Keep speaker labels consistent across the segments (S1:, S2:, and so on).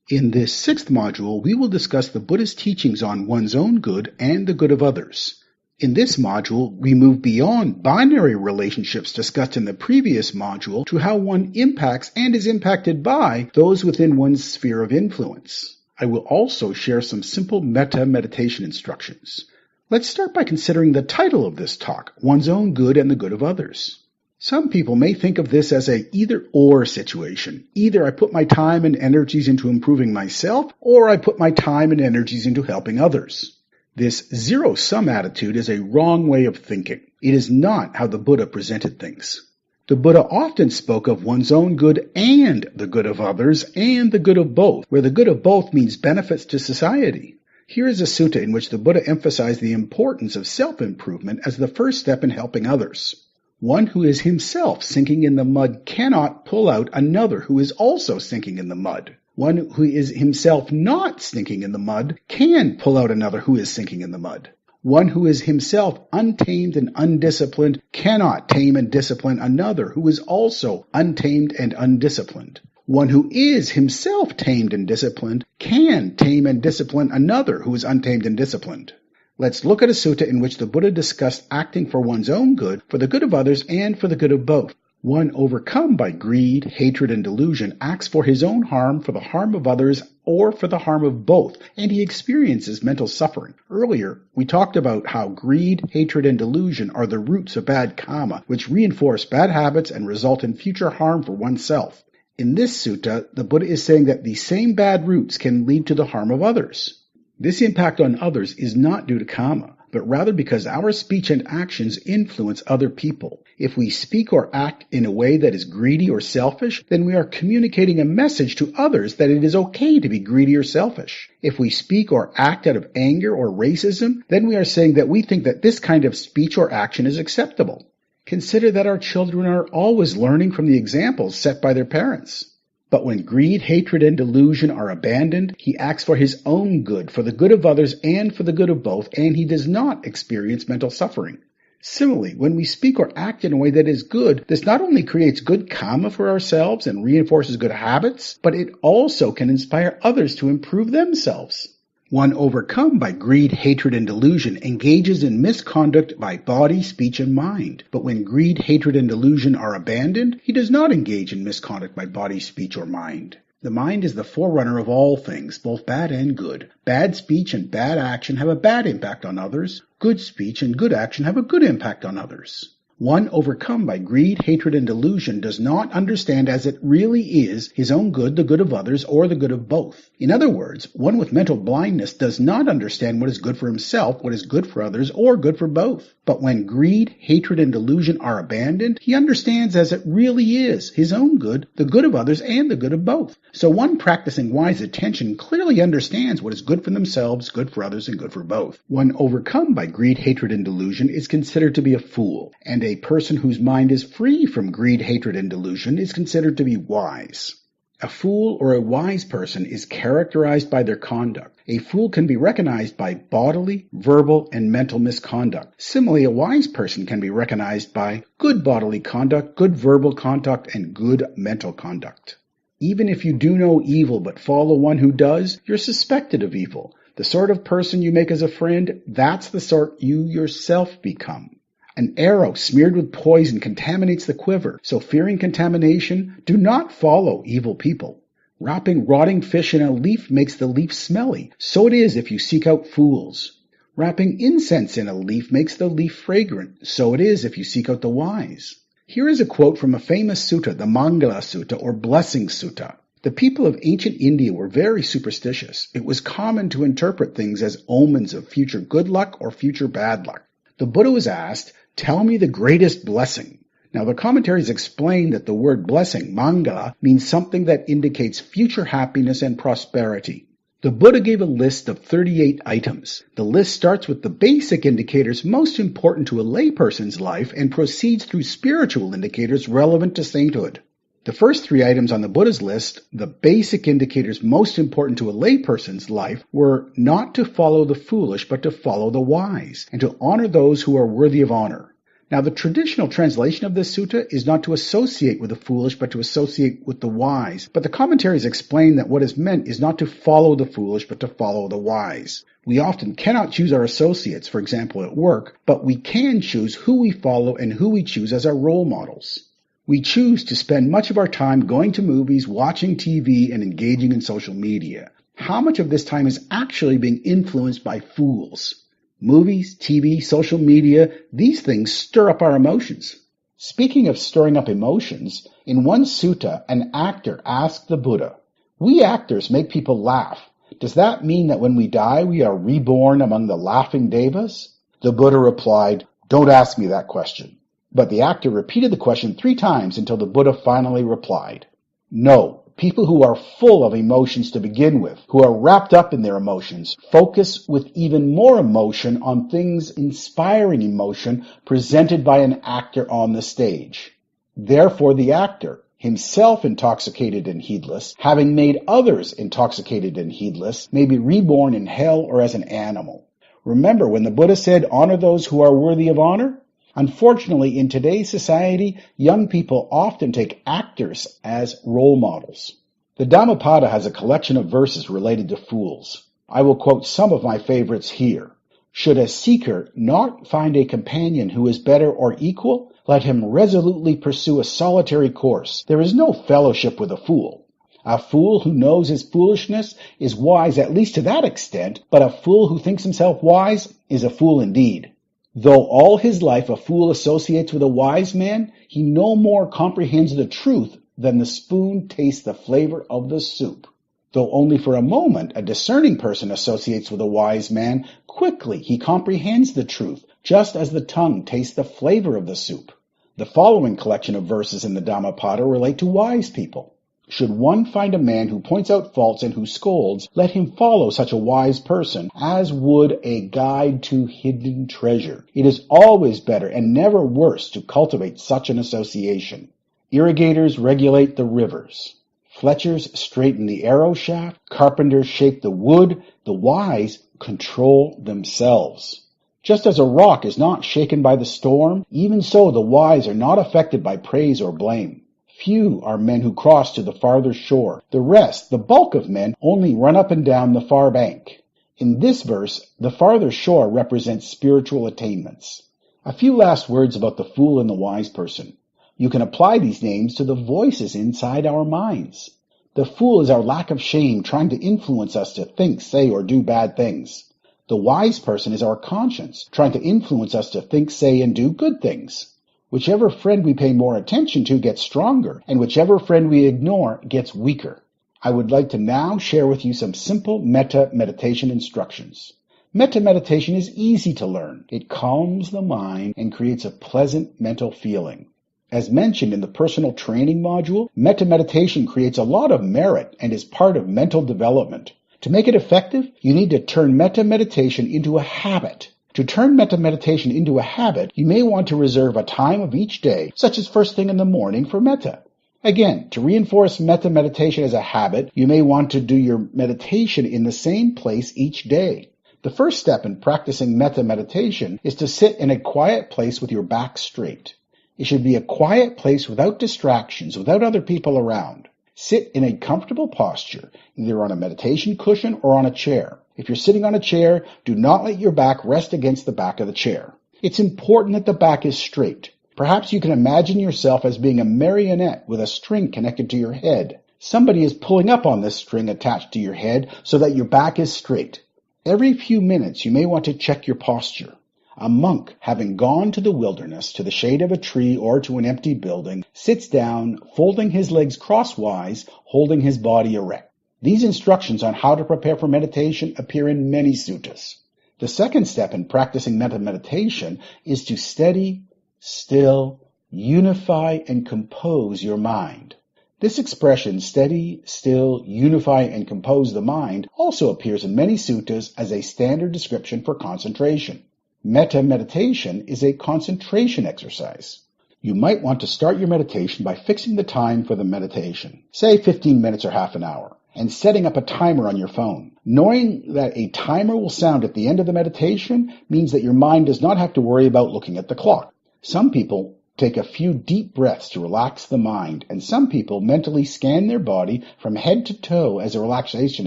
S1: In this sixth module, we will discuss the Buddha's teachings on one's own good and the good of others. In this module, we move beyond binary relationships discussed in the previous module to how one impacts and is impacted by those within one's sphere of influence. I will also share some simple metta meditation instructions. Let's start by considering the title of this talk, One's Own Good and the Good of Others. Some people may think of this as a either-or situation. Either I put my time and energies into improving myself, or I put my time and energies into helping others. This zero-sum attitude is a wrong way of thinking. It is not how the Buddha presented things. The Buddha often spoke of one's own good and the good of others and the good of both, where the good of both means benefits to society. Here is a sutta in which the Buddha emphasized the importance of self-improvement as the first step in helping others. One who is himself sinking in the mud cannot pull out another who is also sinking in the mud. One who is himself not sinking in the mud can pull out another who is sinking in the mud. One who is himself untamed and undisciplined cannot tame and discipline another who is also untamed and undisciplined. One who is himself tamed and disciplined can tame and discipline another who is untamed and disciplined. Let's look at a sutta in which the Buddha discussed acting for one's own good, for the good of others, and for the good of both. One overcome by greed, hatred, and delusion acts for his own harm, for the harm of others, or for the harm of both, and he experiences mental suffering. Earlier, we talked about how greed, hatred, and delusion are the roots of bad karma, which reinforce bad habits and result in future harm for oneself. In this sutta, the Buddha is saying that these same bad roots can lead to the harm of others. This impact on others is not due to karma, but rather because our speech and actions influence other people. If we speak or act in a way that is greedy or selfish, then we are communicating a message to others that it is okay to be greedy or selfish. If we speak or act out of anger or racism, then we are saying that we think that this kind of speech or action is acceptable. Consider that our children are always learning from the examples set by their parents. But when greed, hatred, and delusion are abandoned, he acts for his own good, for the good of others and for the good of both, and he does not experience mental suffering. Similarly, when we speak or act in a way that is good, this not only creates good karma for ourselves and reinforces good habits, but it also can inspire others to improve themselves. One overcome by greed, hatred, and delusion engages in misconduct by body, speech, and mind. But when greed, hatred, and delusion are abandoned, he does not engage in misconduct by body, speech, or mind. The mind is the forerunner of all things, both bad and good. Bad speech and bad action have a bad impact on others. Good speech and good action have a good impact on others. One overcome by greed, hatred, and delusion does not understand as it really is his own good, the good of others, or the good of both. In other words, one with mental blindness does not understand what is good for himself, what is good for others, or good for both. But when greed, hatred, and delusion are abandoned, he understands as it really is his own good, the good of others, and the good of both. So one practicing wise attention clearly understands what is good for themselves, good for others, and good for both. One overcome by greed, hatred, and delusion is considered to be a fool, and a person whose mind is free from greed, hatred, and delusion is considered to be wise. A fool or a wise person is characterized by their conduct. A fool can be recognized by bodily, verbal, and mental misconduct. Similarly, a wise person can be recognized by good bodily conduct, good verbal conduct, and good mental conduct. Even if you do no evil but follow one who does, you're suspected of evil. The sort of person you make as a friend, that's the sort you yourself become. An arrow smeared with poison contaminates the quiver, so fearing contamination, do not follow evil people. Wrapping rotting fish in a leaf makes the leaf smelly, so it is if you seek out fools. Wrapping incense in a leaf makes the leaf fragrant, so it is if you seek out the wise. Here is a quote from a famous sutta, the Mangala Sutta or Blessing Sutta. The people of ancient India were very superstitious. It was common to interpret things as omens of future good luck or future bad luck. The Buddha was asked, "Tell me the greatest blessing." Now the commentaries explain that the word blessing, mangala, means something that indicates future happiness and prosperity. The Buddha gave a list of 38 items. The list starts with the basic indicators most important to a layperson's life and proceeds through spiritual indicators relevant to sainthood. The first 3 items on the Buddha's list, the basic indicators most important to a layperson's life, were not to follow the foolish but to follow the wise, and to honor those who are worthy of honor. Now, the traditional translation of this sutta is not to associate with the foolish, but to associate with the wise. But the commentaries explain that what is meant is not to follow the foolish, but to follow the wise. We often cannot choose our associates, for example, at work, but we can choose who we follow and who we choose as our role models. We choose to spend much of our time going to movies, watching TV, and engaging in social media. How much of this time is actually being influenced by fools? Movies, TV, social media, these things stir up our emotions. Speaking of stirring up emotions, in one sutta, an actor asked the Buddha, "We actors make people laugh. Does that mean that when we die, we are reborn among the laughing devas?" The Buddha replied, "Don't ask me that question." But the actor repeated the question 3 times until the Buddha finally replied, "No. People who are full of emotions to begin with, who are wrapped up in their emotions, focus with even more emotion on things inspiring emotion presented by an actor on the stage. Therefore the actor, himself intoxicated and heedless, having made others intoxicated and heedless, may be reborn in hell or as an animal." Remember when the Buddha said, "Honor those who are worthy of honor"? Unfortunately, in today's society, young people often take actors as role models. The Dhammapada has a collection of verses related to fools. I will quote some of my favorites here. "Should a seeker not find a companion who is better or equal, let him resolutely pursue a solitary course. There is no fellowship with a fool. A fool who knows his foolishness is wise at least to that extent, but a fool who thinks himself wise is a fool indeed. Though all his life a fool associates with a wise man, he no more comprehends the truth than the spoon tastes the flavor of the soup. Though only for a moment a discerning person associates with a wise man, quickly he comprehends the truth, just as the tongue tastes the flavor of the soup." The following collection of verses in the Dhammapada relate to wise people. "Should one find a man who points out faults and who scolds, let him follow such a wise person, as would a guide to hidden treasure. It is always better and never worse to cultivate such an association. Irrigators regulate the rivers. Fletchers straighten the arrow shaft. Carpenters shape the wood. The wise control themselves. Just as a rock is not shaken by the storm, even so the wise are not affected by praise or blame. Few are men who cross to the farther shore. The rest, the bulk of men, only run up and down the far bank." In this verse, the farther shore represents spiritual attainments. A few last words about the fool and the wise person. You can apply these names to the voices inside our minds. The fool is our lack of shame trying to influence us to think, say, or do bad things. The wise person is our conscience trying to influence us to think, say, and do good things. Whichever friend we pay more attention to gets stronger, and whichever friend we ignore gets weaker. I would like to now share with you some simple metta meditation instructions. Metta meditation is easy to learn. It calms the mind and creates a pleasant mental feeling. As mentioned in the personal training module, metta meditation creates a lot of merit and is part of mental development. To make it effective, you need to turn metta meditation into a habit. To turn metta meditation into a habit, you may want to reserve a time of each day, such as first thing in the morning, for metta. Again, to reinforce metta meditation as a habit, you may want to do your meditation in the same place each day. The first step in practicing metta meditation is to sit in a quiet place with your back straight. It should be a quiet place without distractions, without other people around. Sit in a comfortable posture, either on a meditation cushion or on a chair. If you're sitting on a chair, do not let your back rest against the back of the chair. It's important that the back is straight. Perhaps you can imagine yourself as being a marionette with a string connected to your head. Somebody is pulling up on this string attached to your head so that your back is straight. Every few minutes you may want to check your posture. A monk, having gone to the wilderness, to the shade of a tree or to an empty building, sits down, folding his legs crosswise, holding his body erect. These instructions on how to prepare for meditation appear in many suttas. The second step in practicing metta meditation is to steady, still, unify, and compose your mind. This expression, steady, still, unify, and compose the mind, also appears in many suttas as a standard description for concentration. Metta meditation is a concentration exercise. You might want to start your meditation by fixing the time for the meditation, say 15 minutes or half an hour, and setting up a timer on your phone. Knowing that a timer will sound at the end of the meditation means that your mind does not have to worry about looking at the clock. Some people take a few deep breaths to relax the mind, and some people mentally scan their body from head to toe as a relaxation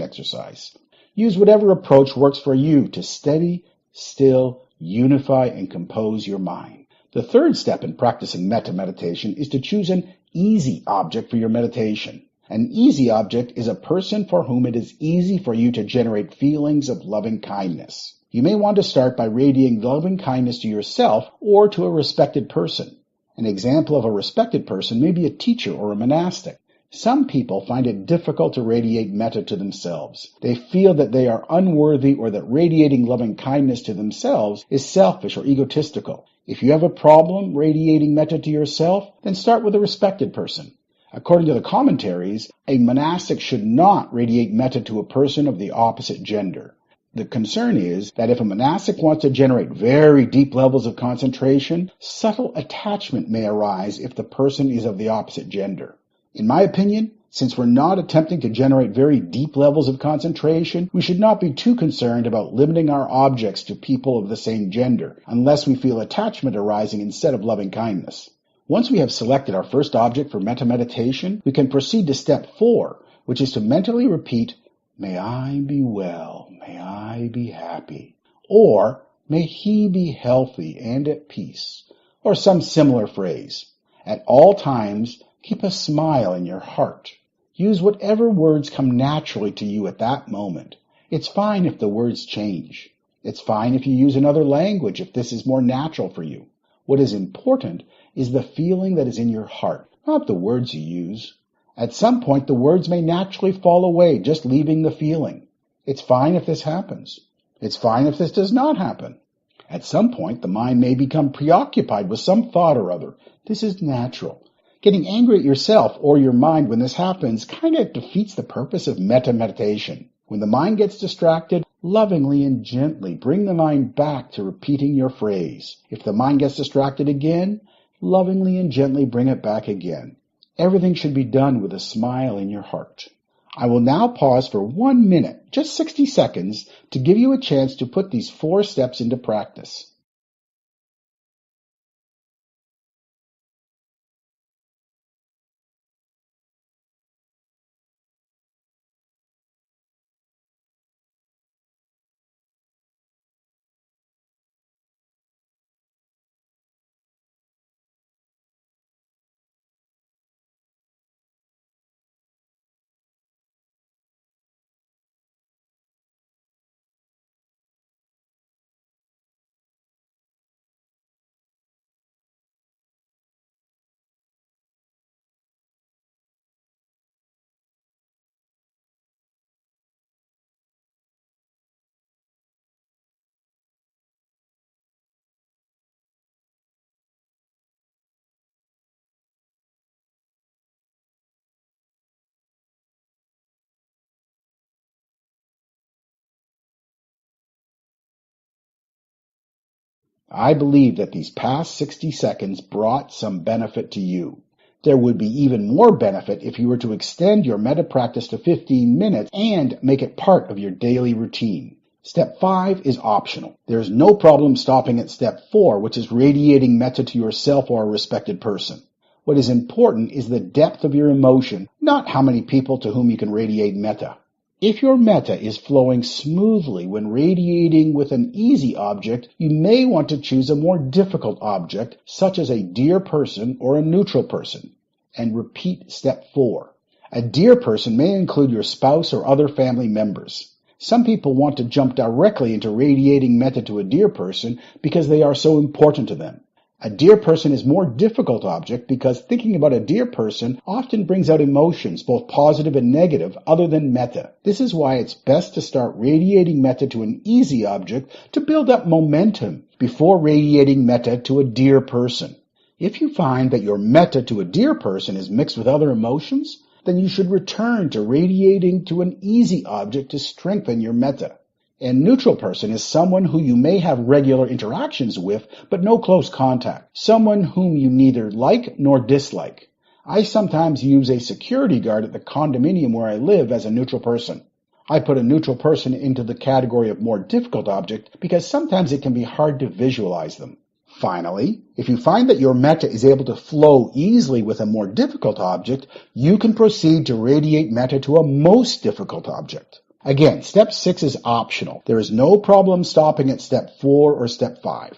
S1: exercise. Use whatever approach works for you to steady, still, unify, and compose your mind. The third step in practicing metta meditation is to choose an easy object for your meditation. An easy object is a person for whom it is easy for you to generate feelings of loving kindness. You may want to start by radiating loving kindness to yourself or to a respected person. An example of a respected person may be a teacher or a monastic. Some people find it difficult to radiate metta to themselves. They feel that they are unworthy or that radiating loving kindness to themselves is selfish or egotistical. If you have a problem radiating metta to yourself, then start with a respected person. According to the commentaries, a monastic should not radiate metta to a person of the opposite gender. The concern is that if a monastic wants to generate very deep levels of concentration, subtle attachment may arise if the person is of the opposite gender. In my opinion, since we're not attempting to generate very deep levels of concentration, we should not be too concerned about limiting our objects to people of the same gender, unless we feel attachment arising instead of loving kindness. Once we have selected our first object for metta meditation, we can proceed to step 4, which is to mentally repeat, "May I be well, may I be happy," or "May he be healthy and at peace," or some similar phrase. At all times, keep a smile in your heart. Use whatever words come naturally to you at that moment. It's fine if the words change. It's fine if you use another language if this is more natural for you. What is important is the feeling that is in your heart, not the words you use. At some point, the words may naturally fall away, just leaving the feeling. It's fine if this happens. It's fine if this does not happen. At some point, the mind may become preoccupied with some thought or other. This is natural. Getting angry at yourself or your mind when this happens kind of defeats the purpose of metta meditation. When the mind gets distracted, lovingly and gently bring the mind back to repeating your phrase. If the mind gets distracted again, lovingly and gently bring it back again. Everything should be done with a smile in your heart. I will now pause for 1 minute, just 60 seconds, to give you a chance to put these 4 steps into practice. I believe that these past 60 seconds brought some benefit to you. There would be even more benefit if you were to extend your metta practice to 15 minutes and make it part of your daily routine. Step 5 is optional. There is no problem stopping at step 4, which is radiating metta to yourself or a respected person. What is important is the depth of your emotion, not how many people to whom you can radiate metta. If your metta is flowing smoothly when radiating with an easy object, you may want to choose a more difficult object, such as a dear person or a neutral person, and repeat step 4. A dear person may include your spouse or other family members. Some people want to jump directly into radiating metta to a dear person because they are so important to them. A dear person is a more difficult object because thinking about a dear person often brings out emotions, both positive and negative, other than metta. This is why it's best to start radiating metta to an easy object to build up momentum before radiating metta to a dear person. If you find that your metta to a dear person is mixed with other emotions, then you should return to radiating to an easy object to strengthen your metta. A neutral person is someone who you may have regular interactions with, but no close contact. Someone whom you neither like nor dislike. I sometimes use a security guard at the condominium where I live as a neutral person. I put a neutral person into the category of more difficult object because sometimes it can be hard to visualize them. Finally, if you find that your metta is able to flow easily with a more difficult object, you can proceed to radiate metta to a most difficult object. Again, step 6 is optional. There is no problem stopping at step 4 or step 5.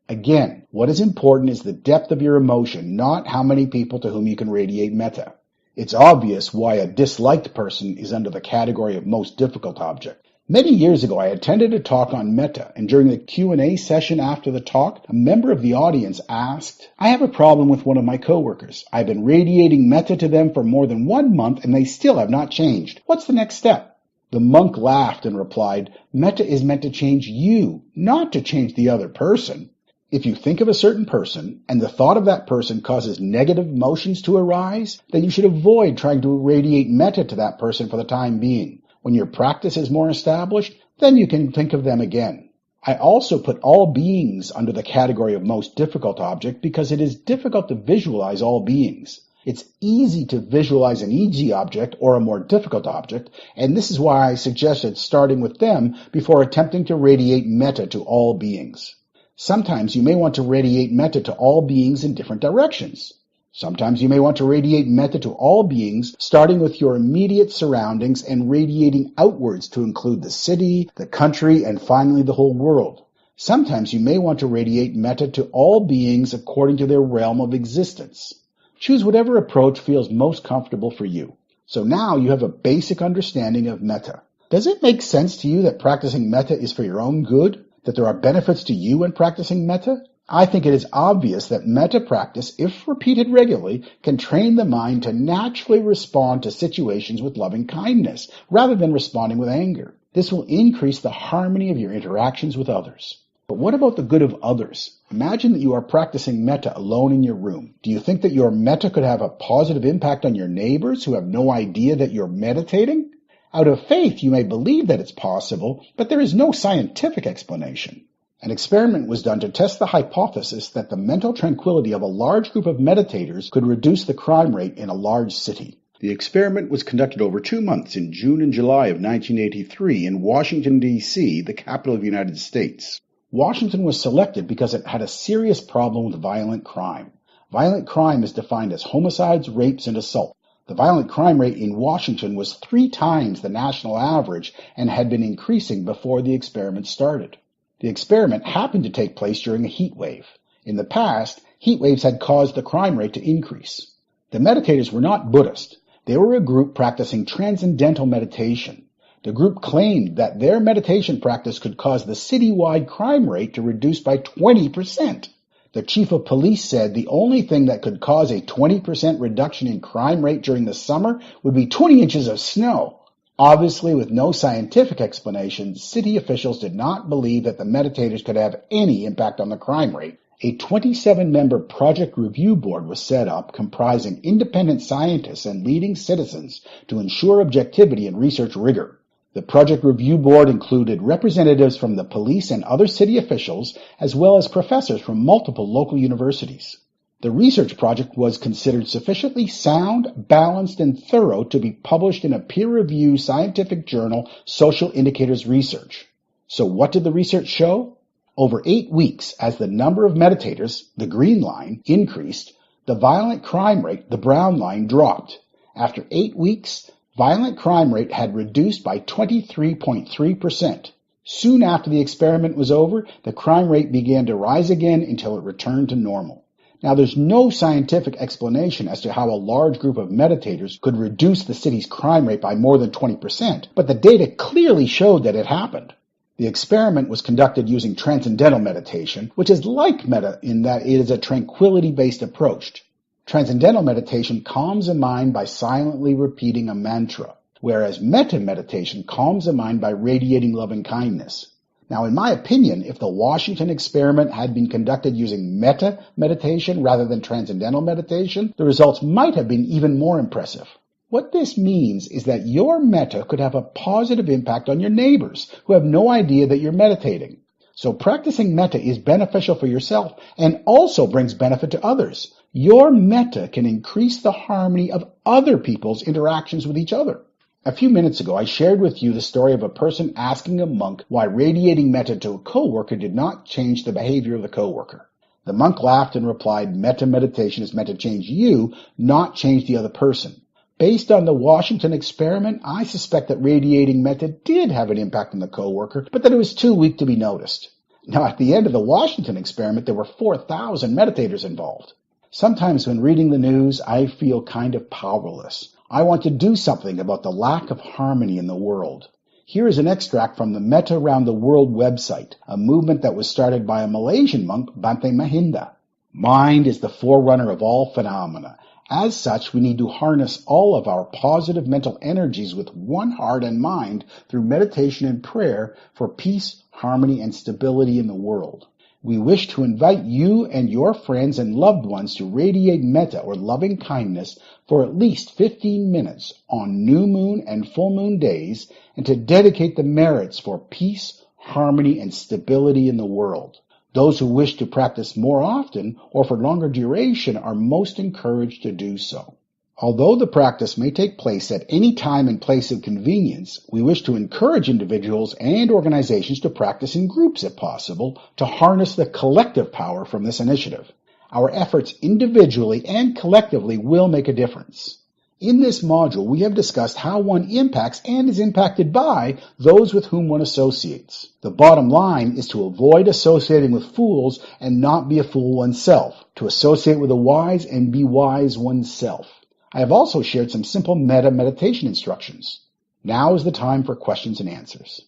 S1: Again, what is important is the depth of your emotion, not how many people to whom you can radiate metta. It's obvious why a disliked person is under the category of most difficult object. Many years ago, I attended a talk on metta, and during the Q&A session after the talk, a member of the audience asked, "I have a problem with one of my coworkers. I've been radiating metta to them for more than 1 month, and they still have not changed. What's the next step?" The monk laughed and replied, "Metta is meant to change you, not to change the other person. If you think of a certain person, and the thought of that person causes negative emotions to arise, then you should avoid trying to radiate metta to that person for the time being. When your practice is more established, then you can think of them again." I also put all beings under the category of most difficult object because it is difficult to visualize all beings. It's easy to visualize an easy object or a more difficult object, and this is why I suggested starting with them before attempting to radiate metta to all beings. Sometimes you may want to radiate metta to all beings in different directions. Sometimes you may want to radiate metta to all beings, starting with your immediate surroundings and radiating outwards to include the city, the country, and finally the whole world. Sometimes you may want to radiate metta to all beings according to their realm of existence. Choose whatever approach feels most comfortable for you. So now you have a basic understanding of metta. Does it make sense to you that practicing metta is for your own good? That there are benefits to you in practicing metta? I think it is obvious that metta practice, if repeated regularly, can train the mind to naturally respond to situations with loving kindness, rather than responding with anger. This will increase the harmony of your interactions with others. But what about the good of others? Imagine that you are practicing metta alone in your room. Do you think that your metta could have a positive impact on your neighbors who have no idea that you're meditating? Out of faith, you may believe that it's possible, but there is no scientific explanation. An experiment was done to test the hypothesis that the mental tranquility of a large group of meditators could reduce the crime rate in a large city. The experiment was conducted over 2 months in June and July of 1983 in Washington, D.C., the capital of the United States. Washington was selected because it had a serious problem with violent crime. Violent crime is defined as homicides, rapes, and assault. The violent crime rate in Washington was 3 times the national average and had been increasing before the experiment started. The experiment happened to take place during a heat wave. In the past, heat waves had caused the crime rate to increase. The meditators were not Buddhist. They were a group practicing transcendental meditation. The group claimed that their meditation practice could cause the citywide crime rate to reduce by 20%. The chief of police said the only thing that could cause a 20% reduction in crime rate during the summer would be 20 inches of snow. Obviously, with no scientific explanation, city officials did not believe that the meditators could have any impact on the crime rate. A 27-member project review board was set up comprising independent scientists and leading citizens to ensure objectivity and research rigor. The project review board included representatives from the police and other city officials, as well as professors from multiple local universities. The research project was considered sufficiently sound, balanced, and thorough to be published in a peer-reviewed scientific journal, Social Indicators Research. So what did the research show? Over 8 weeks, as the number of meditators, the green line, increased, the violent crime rate, the brown line, dropped. After 8 weeks, violent crime rate had reduced by 23.3%. Soon after the experiment was over, the crime rate began to rise again until it returned to normal. Now, there's no scientific explanation as to how a large group of meditators could reduce the city's crime rate by more than 20%, but the data clearly showed that it happened. The experiment was conducted using transcendental meditation, which is like metta in that it is a tranquility-based approach. Transcendental meditation calms the mind by silently repeating a mantra, whereas metta meditation calms the mind by radiating loving kindness. Now, in my opinion, if the Washington experiment had been conducted using metta meditation rather than transcendental meditation, the results might have been even more impressive. What this means is that your metta could have a positive impact on your neighbors who have no idea that you're meditating. So practicing metta is beneficial for yourself and also brings benefit to others. Your metta can increase the harmony of other people's interactions with each other. A few minutes ago, I shared with you the story of a person asking a monk why radiating metta to a coworker did not change the behavior of the coworker. The monk laughed and replied, metta meditation is meant to change you, not change the other person. Based on the Washington experiment, I suspect that radiating metta did have an impact on the coworker, but that it was too weak to be noticed. Now, at the end of the Washington experiment, there were 4,000 meditators involved. Sometimes when reading the news, I feel kind of powerless. I want to do something about the lack of harmony in the world. Here is an extract from the Metta Around the World website, a movement that was started by a Malaysian monk, Bhante Mahinda. Mind is the forerunner of all phenomena. As such, we need to harness all of our positive mental energies with one heart and mind through meditation and prayer for peace, harmony, and stability in the world. We wish to invite you and your friends and loved ones to radiate metta or loving kindness for at least 15 minutes on new moon and full moon days and to dedicate the merits for peace, harmony, and stability in the world. Those who wish to practice more often or for longer duration are most encouraged to do so. Although the practice may take place at any time and place of convenience, we wish to encourage individuals and organizations to practice in groups if possible to harness the collective power from this initiative. Our efforts individually and collectively will make a difference. In this module, we have discussed how one impacts and is impacted by those with whom one associates. The bottom line is to avoid associating with fools and not be a fool oneself, to associate with the wise and be wise oneself. I have also shared some simple metta meditation instructions. Now is the time for questions and answers.